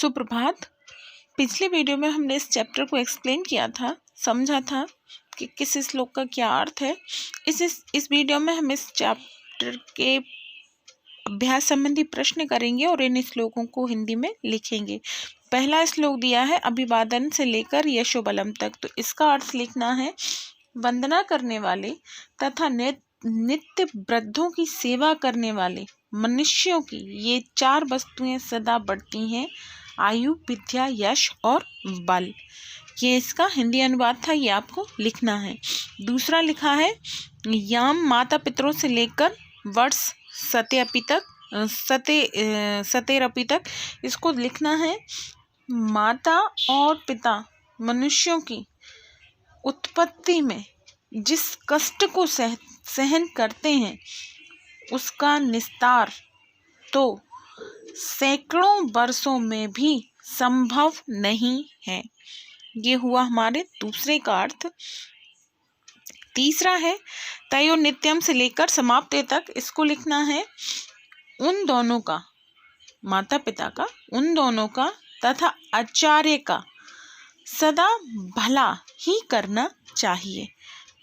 सुप्रभात। पिछले वीडियो में हमने इस चैप्टर को एक्सप्लेन किया था, समझा था कि किस श्लोक का क्या अर्थ है। इस वीडियो में हम इस चैप्टर के अभ्यास संबंधी प्रश्न करेंगे और इन श्लोकों को हिंदी में लिखेंगे। पहला श्लोक दिया है अभिवादन से लेकर यशोबलम तक, तो इसका अर्थ लिखना है वंदना करने वाले तथा नित्य वृद्धों की सेवा करने वाले मनुष्यों की ये चार वस्तुएं सदा बढ़ती हैं, आयु, विद्या, यश और बल। ये इसका हिंदी अनुवाद था, ये आपको लिखना है। दूसरा लिखा है याम माता पितरों से लेकर वर्ष सतेरपि तक, इसको लिखना है माता और पिता मनुष्यों की उत्पत्ति में जिस कष्ट को सहन करते हैं उसका निस्तार तो सैकड़ों वर्षों में भी संभव नहीं है। ये हुआ हमारे दूसरे का अर्थ। तीसरा है तयो नित्यम से लेकर समाप्ति तक, इसको लिखना है उन दोनों का, माता पिता का, उन दोनों का तथा आचार्य का सदा भला ही करना चाहिए।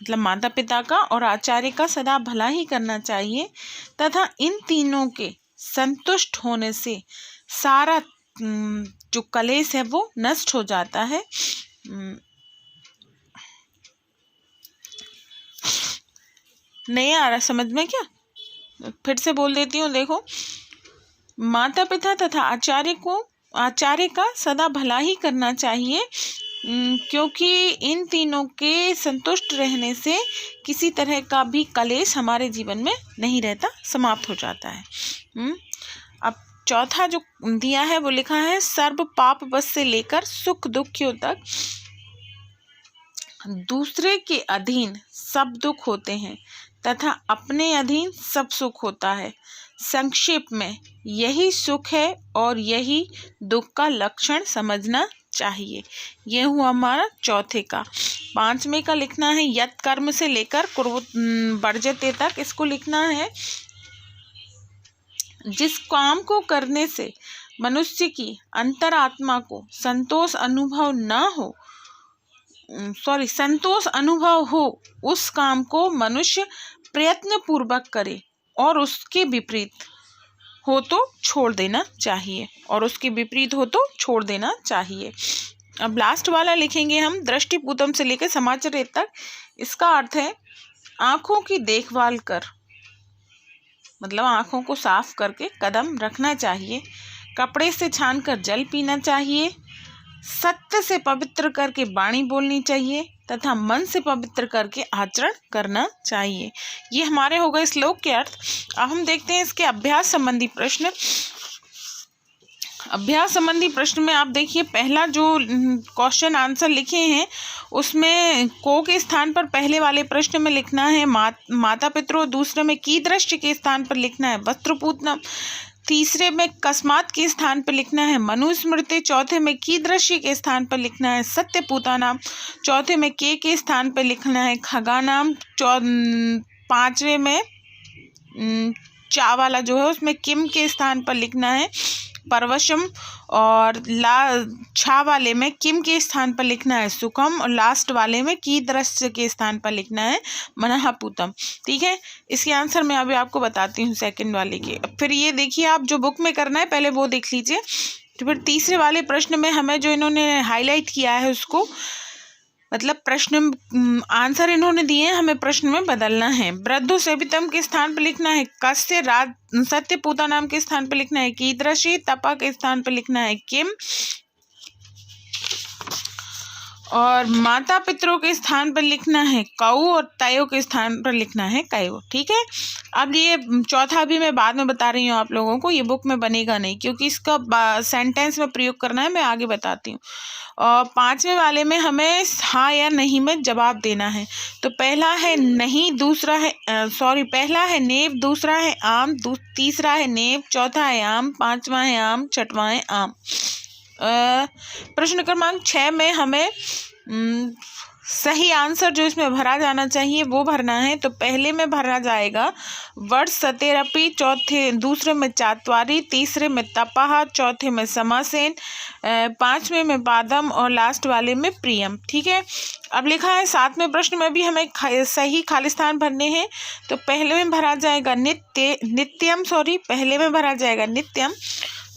मतलब माता पिता का और आचार्य का सदा भला ही करना चाहिए तथा इन तीनों के संतुष्ट होने से सारा जो कलेश है वो नष्ट हो जाता है। नहीं आ रहा समझ में क्या? फिर से बोल देती हूँ, देखो, माता पिता तथा आचार्य का सदा भला ही करना चाहिए, क्योंकि इन तीनों के संतुष्ट रहने से किसी तरह का भी कलेश हमारे जीवन में नहीं रहता, समाप्त हो जाता है। अब चौथा जो दिया है वो लिखा है सर्व पाप बस से लेकर सुख दुखियों तक, दूसरे के अधीन सब दुख होते हैं तथा अपने अधीन सब सुख होता है। संक्षेप में यही सुख है और यही दुख का लक्षण समझना चाहिए। यह हुआ हमारा चौथे का। पांचवें का लिखना है यत कर्म से लेकर वर्जते तक, इसको लिखना है जिस काम को करने से मनुष्य की अंतरात्मा को संतोष अनुभव हो उस काम को मनुष्य प्रयत्न पूर्वक करे और उसके विपरीत हो तो छोड़ देना चाहिए। अब लास्ट वाला लिखेंगे हम दृष्टिपूतम से लेकर समाचार तक। इसका अर्थ है आँखों की देखभाल कर, मतलब आँखों को साफ करके कदम रखना चाहिए, कपड़े से छानकर जल पीना चाहिए, सत्य से पवित्र करके वाणी बोलनी चाहिए तथा मन से पवित्र करके आचरण करना चाहिए। ये हमारे हो गए श्लोक के अर्थ। अब हम देखते हैं इसके अभ्यास संबंधी प्रश्न। अभ्यास संबंधी प्रश्न में आप देखिए, पहला जो क्वेश्चन आंसर लिखे हैं उसमें को के स्थान पर पहले वाले प्रश्न में लिखना है माता पितरों, दूसरे में कीदृष्टि के स्थान पर लिखना है वस्त्रपूतनम, तीसरे में कस्मात के स्थान पर लिखना है मनुस्मृति, चौथे में कीदृष्टि के स्थान पर लिखना है सत्यपूतानाम, चौथे में के स्थान पर लिखना है खगानाम, पांचवे में चा वाला जो है उसमें किम के स्थान पर लिखना है परवशम, और छा वाले में किम के स्थान पर लिखना है सुखम, और लास्ट वाले में कीदृष्टि के स्थान पर लिखना है मनःपूतम। ठीक है, इसके आंसर मैं अभी आपको बताती हूँ सेकंड वाले के। फिर ये देखिए, आप जो बुक में करना है पहले वो देख लीजिए। तो फिर तीसरे वाले प्रश्न में हमें जो इन्होंने हाईलाइट किया है उसको, मतलब प्रश्न आंसर इन्होंने दिए हैं, हमें प्रश्न में बदलना है। वृद्धो सेवितम के स्थान पर लिखना है कस्य, सत्यपूतानाम के स्थान पर लिखना है कीदृशी, तपा के स्थान पर लिखना है किम, और माता पितरों के स्थान पर लिखना है कऊ, और तयो के स्थान पर लिखना है कयो। ठीक है, अब ये चौथा भी मैं बाद में बता रही हूँ आप लोगों को, ये बुक में बनेगा नहीं क्योंकि इसका सेंटेंस में प्रयोग करना है, मैं आगे बताती हूँ। और पांचवें वाले में हमें हाँ या नहीं में जवाब देना है। तो पहला है नहीं, पहला है नेव, दूसरा है आम, तीसरा है नेव, चौथा है आम, पांचवा है आम, छठवां है आम। प्रश्न क्रमांक 6 में हमें सही आंसर जो इसमें भरा जाना चाहिए वो भरना है। तो पहले में भरा जाएगा वर्ड सतेरपी, दूसरे में चातवारी, तीसरे में तपाहा, चौथे में समासेन, पांचवें में बादम और लास्ट वाले में प्रियम। ठीक है, अब लिखा है 7वें प्रश्न में भी हमें सही खाली स्थान भरने हैं। तो पहले में भरा जाएगा पहले में भरा जाएगा नित्यम,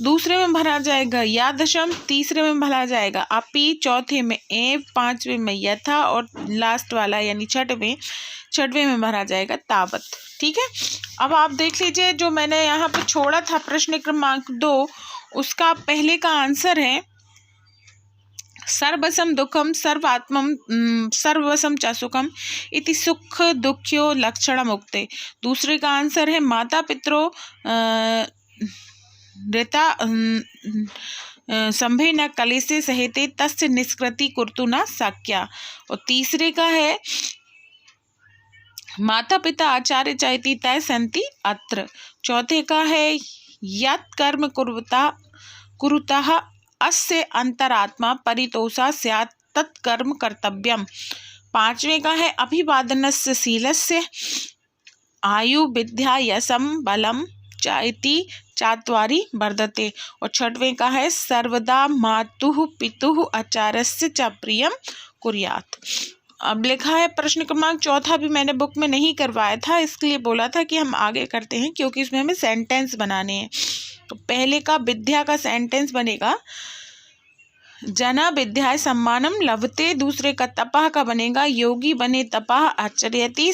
दूसरे में भरा जाएगा यादशम, तीसरे में भरा जाएगा अपि, चौथे में एव, पांचवें में यथा और लास्ट वाला यानी छठवें में भरा जाएगा तावत। ठीक है, अब आप देख लीजिए जो मैंने यहाँ पे छोड़ा था प्रश्न क्रमांक 2, उसका पहले का आंसर है सर्वसम दुखम सर्वात्मम सर्वसम च सुखम इति सुख दुख्यो लक्षण मुक्ते। दूसरे का आंसर है माता पितरो ऋता संभे न कलेसे सहेते तस्य निष्कृति कुर्तु न शक्या। और तीसरे का है माता पिता आचार्य चैति तय संति अत्र। चौथे का है यत् कर्म कुरुतः अस्य अंतरात्मा परितोषा स्यात् तत्कर्म कर्तव्यम। पांचवें का है अभिवादनस्य शीलस्य आयु विद्या यशम बलम चाइति चात्वारि वर्धते। और छठवें का है सर्वदा मातुः पितुः आचार्यस्य च प्रियम कुर्यात्। अब लिखा है प्रश्न क्रमांक 4 भी मैंने बुक में नहीं करवाया था, इसके लिए बोला था कि हम आगे करते हैं क्योंकि इसमें हमें सेंटेंस बनाने हैं। तो पहले का विद्या का सेंटेंस बनेगा जना विद्याय सम्मानम लभते। दूसरे का तपह का बनेगा योगी बने तपह आचर्यति।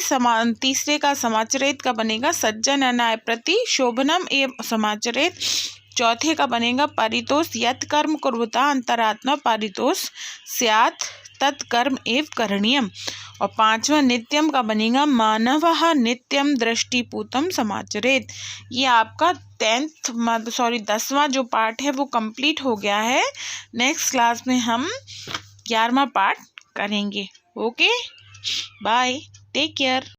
तीसरे का समाचरित का बनेगा सज्जन अनाय प्रति शोभनम एवं समाचरित। चौथे का बनेगा परितोष यत् कर्म कुर्वता अंतरात्मा परितोष स्यात् तत्कर्म एव करणीयम। और पांचवा नित्यम का बनेगा मानवः नित्यम दृष्टिपूतम समाचरेत। ये आपका 10वां जो पार्ट है वो कंप्लीट हो गया है। नेक्स्ट क्लास में हम 11वां पार्ट करेंगे। Okay, bye, take care.